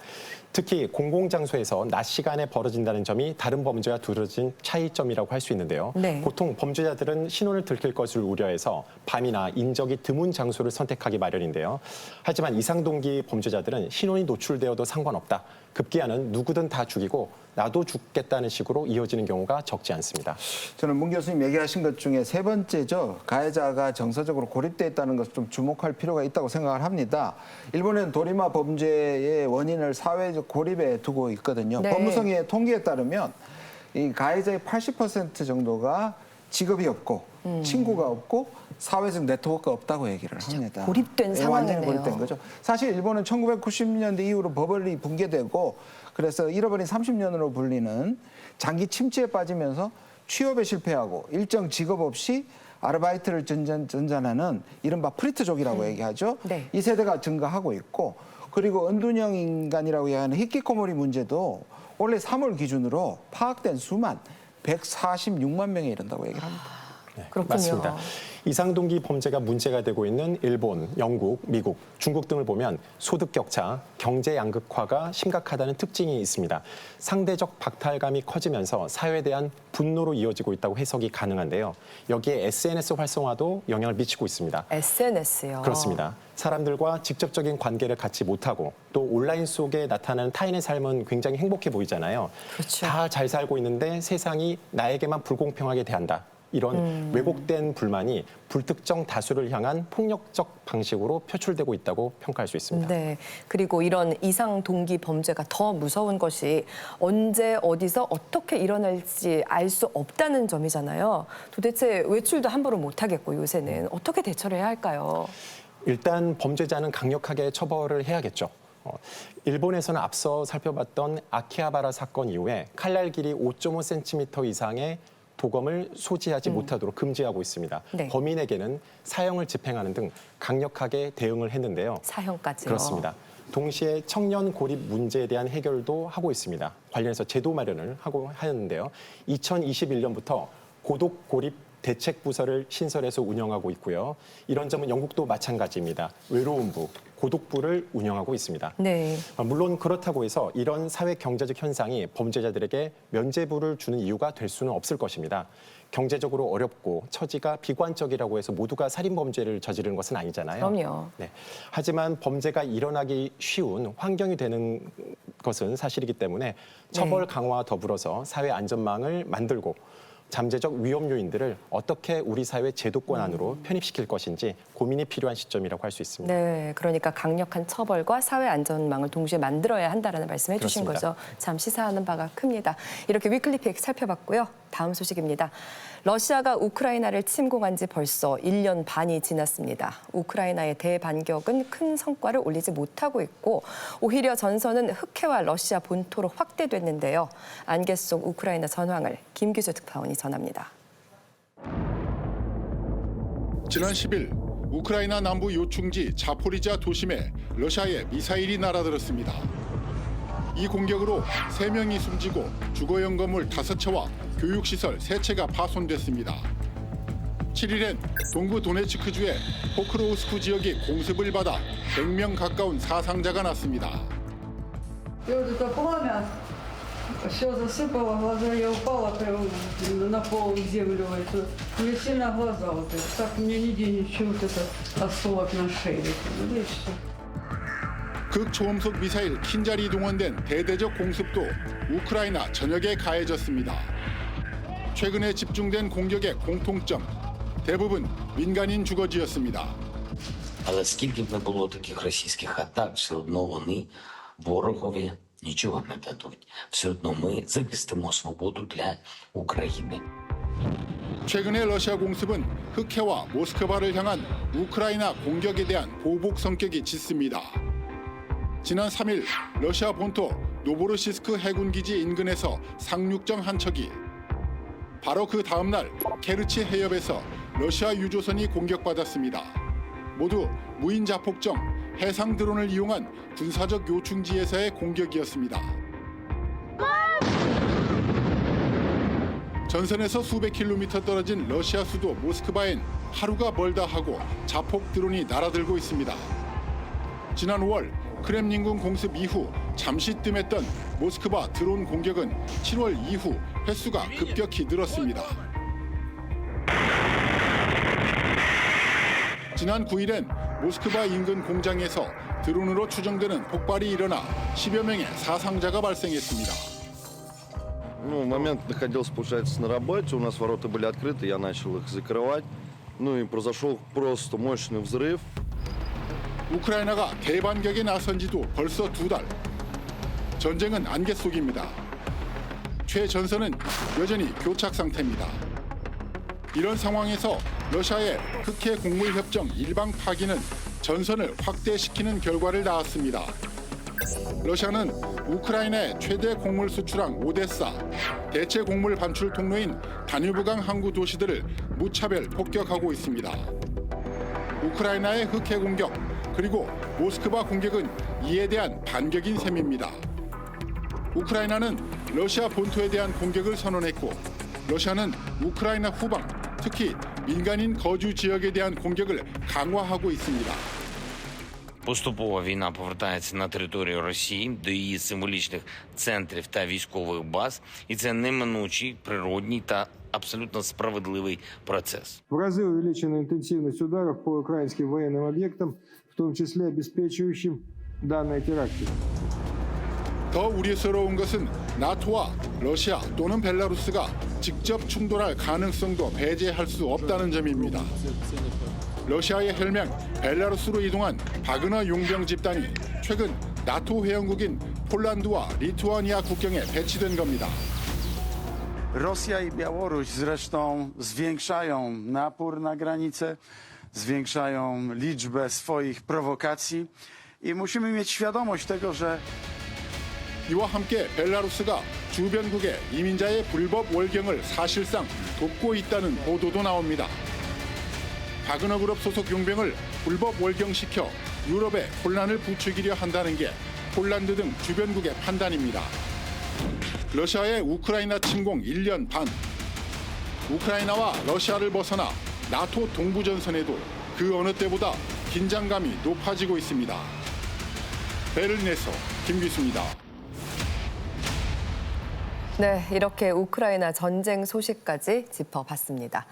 S13: 특히 공공장소에서 낮 시간에 벌어진다는 점이 다른 범죄와 두드러진 차이점이라고 할 수 있는데요.
S1: 네.
S13: 보통 범죄자들은 신원을 들킬 것을 우려해서 밤이나 인적이 드문 장소를 선택하기 마련인데요. 하지만 이상동기 범죄자들은 신원이 노출되어도 상관없다. 급기야는 누구든 다 죽이고 나도 죽겠다는 식으로 이어지는 경우가 적지 않습니다.
S12: 저는 문 교수님 얘기하신 것 중에 세 번째죠. 가해자가 정서적으로 고립돼 있다는 것을 좀 주목할 필요가 있다고 생각을 합니다. 일본은 도리마 범죄의 원인을 사회적 고립에 두고 있거든요.
S1: 네.
S12: 법무성의 통계에 따르면 이 가해자의 80% 정도가 직업이 없고 친구가 없고 사회적 네트워크가 없다고 얘기를 합니다.
S1: 고립된 상황이네요.
S12: 완전히 고립된 거죠. 사실 일본은 1990년대 이후로 버블이 붕괴되고 그래서 잃어버린 30년으로 불리는 장기 침체에 빠지면서 취업에 실패하고 일정 직업 없이 아르바이트를 전전하는 이른바 프리트족이라고 얘기하죠.
S1: 네.
S12: 이 세대가 증가하고 있고 그리고 은둔형 인간이라고 하는 히키코모리 문제도 올해 3월 기준으로 파악된 수만 146만 명에 이른다고 얘기를 합니다.
S13: 네,
S1: 그렇군요.
S13: 맞습니다. 이상동기 범죄가 문제가 되고 있는 일본, 영국, 미국, 중국 등을 보면 소득 격차, 경제 양극화가 심각하다는 특징이 있습니다. 상대적 박탈감이 커지면서 사회에 대한 분노로 이어지고 있다고 해석이 가능한데요. 여기에 SNS 활성화도 영향을 미치고 있습니다.
S1: SNS요.
S13: 그렇습니다. 사람들과 직접적인 관계를 갖지 못하고 또 온라인 속에 나타나는 타인의 삶은 굉장히 행복해 보이잖아요.
S1: 그렇죠.
S13: 다 잘 살고 있는데 세상이 나에게만 불공평하게 대한다. 이런 왜곡된 불만이 불특정 다수를 향한 폭력적 방식으로 표출되고 있다고 평가할 수 있습니다.
S1: 네. 그리고 이런 이상 동기 범죄가 더 무서운 것이 언제 어디서 어떻게 일어날지 알 수 없다는 점이잖아요. 도대체 외출도 함부로 못 하겠고 요새는 어떻게 대처를 해야 할까요?
S13: 일단 범죄자는 강력하게 처벌을 해야겠죠. 일본에서는 앞서 살펴봤던 아키하바라 사건 이후에 칼날 길이 5.5cm 이상의 도검을 소지하지 못하도록 금지하고 있습니다.
S1: 네.
S13: 범인에게는 사형을 집행하는 등 강력하게 대응을 했는데요.
S1: 사형까지요?
S13: 그렇습니다. 동시에 청년 고립 문제에 대한 해결도 하고 있습니다. 관련해서 제도 마련을 하고 하는데요. 2021년부터 고독 고립 대책부서를 신설해서 운영하고 있고요. 이런 점은 영국도 마찬가지입니다. 외로움부, 고독부를 운영하고 있습니다.
S1: 네.
S13: 물론 그렇다고 해서 이런 사회 경제적 현상이 범죄자들에게 면죄부를 주는 이유가 될 수는 없을 것입니다. 경제적으로 어렵고 처지가 비관적이라고 해서 모두가 살인 범죄를 저지르는 것은 아니잖아요.
S1: 그럼요.
S13: 네. 하지만 범죄가 일어나기 쉬운 환경이 되는 것은 사실이기 때문에 처벌 강화와 더불어서 사회 안전망을 만들고 잠재적 위험 요인들을 어떻게 우리 사회 제도권 안으로 편입시킬 것인지 고민이 필요한 시점이라고 할 수 있습니다.
S1: 네, 그러니까 강력한 처벌과 사회 안전망을 동시에 만들어야 한다는 말씀해 주신
S13: 그렇습니다.
S1: 거죠. 참 시사하는 바가 큽니다. 이렇게 위클리 픽 살펴봤고요. 다음 소식입니다. 러시아가 우크라이나를 침공한 지 벌써 1년 반이 지났습니다. 우크라이나의 대반격은 큰 성과를 올리지 못하고 있고 오히려 전선은 흑해와 러시아 본토로 확대됐는데요. 안개 속 우크라이나 전황을 김규수 특파원이 전합니다.
S5: 지난 10일 우크라이나 남부 요충지 자포리자 도심에 러시아의 미사일이 날아들었습니다. 이 공격으로 3명이 숨지고 주거용 건물 5채와 교육시설 3채가 파손됐습니다. 7일엔 동부 도네츠크주의 포크로우스크 지역이 공습을 받아 100명 가까운 사상자가 났습니다.
S16: Все засыпало, глаза, я упала прямо на пол в землю. Мне сильно глаза вот это. Так мне нигде ничего, вот это осколок на шее. Ну и все.
S5: 극초음속 미사일 킨잘이 동원된 대대적 공습도 우크라이나 전역에 가해졌습니다. 최근에 집중된 공격의 공통점, 대부분 민간인 주거지였습니다.
S17: Але скільки б не було таких російських атак, все одно вони ворогові нічого не дадуть. Все одно ми захистимо свободу для України.
S5: 최근의 러시아 공습은 흑해와 모스크바를 향한 우크라이나 공격에 대한 보복 성격이 짙습니다. 지난 3일 러시아 본토 노보로시스크 해군기지 인근에서 상륙정 한 척이, 바로 그 다음 날 케르치 해협에서 러시아 유조선이 공격받았습니다. 모두 무인 자폭정, 해상 드론을 이용한 군사적 요충지에서의 공격이었습니다. 전선에서 수백 킬로미터 떨어진 러시아 수도 모스크바엔 하루가 멀다 하고 자폭 드론이 날아들고 있습니다. 지난 5월 크렘린궁 공습 이후 잠시 뜸했던 모스크바 드론 공격은 7월 이후 횟수가 급격히 늘었습니다. 지난 9일엔 모스크바 인근 공장에서 드론으로 추정되는 폭발이 일어나 10여 명의 사상자가 발생했습니다.
S18: В момент находился, получается, на работе, у нас ворота были открыты, я начал их закрывать. И произошел просто мощный взрыв.
S5: 우크라이나가 대반격에 나선 지도 벌써 2달. 전쟁은 안개 속입니다. 최전선은 여전히 교착 상태입니다. 이런 상황에서 러시아의 흑해 곡물협정 일방 파기는 전선을 확대시키는 결과를 낳았습니다. 러시아는 우크라이나의 최대 곡물 수출항 오데사, 대체 곡물 반출 통로인 다뉴브강 항구 도시들을 무차별 폭격하고 있습니다. 우크라이나의 흑해 공격, 그리고 모스크바 공격은 이에 대한 반격인 셈입니다. 우크라이나는 러시아 본토에 대한 공격을 선언했고, 러시아는 우크라이나 후방, 특히 민간인 거주 지역에 대한 공격을 강화하고 있습니다.
S17: Поступово війна повертається на територію Росії до її символічних центрів та військових баз, і це неминучий, природній та абсолютно справедливий процес.
S19: В разы увеличена интенсивность ударов по украинским военным объектам, в том числе обеспечивающим данные теракты.
S5: 더 우려스러운 것은 나토와 러시아 또는 벨라루스가 직접 충돌할 가능성도 배제할 수 없다는 점입니다. 러시아의 혈맹 벨라루스로 이동한 바그너 용병 집단이 최근 나토 회원국인 폴란드와 리투아니아 국경에 배치된 겁니다.
S20: Rosja i Białoruś zresztą zwiększają napór na granicę, zwiększają liczbę swoich prowokacji i musimy mieć świadomość tego, że
S5: 이와 함께 벨라루스가 주변국의 이민자의 불법 월경을 사실상 돕고 있다는 보도도 나옵니다. 바그너 그룹 소속 용병을 불법 월경시켜 유럽에 혼란을 부추기려 한다는 게 폴란드 등 주변국의 판단입니다. 러시아의 우크라이나 침공 1년 반. 우크라이나와 러시아를 벗어나 나토 동부전선에도 그 어느 때보다 긴장감이 높아지고 있습니다. 베를린에서 김규수입니다.
S1: 네, 이렇게 우크라이나 전쟁 소식까지 짚어봤습니다.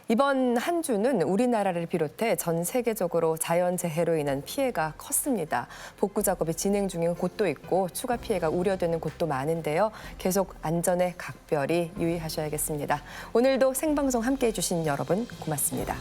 S1: 이번 한 주는 우리나라를 비롯해 전 세계적으로 자연재해로 인한 피해가 컸습니다. 복구 작업이 진행 중인 곳도 있고 추가 피해가 우려되는 곳도 많은데요. 계속 안전에 각별히 유의하셔야겠습니다. 오늘도 생방송 함께해 주신 여러분 고맙습니다.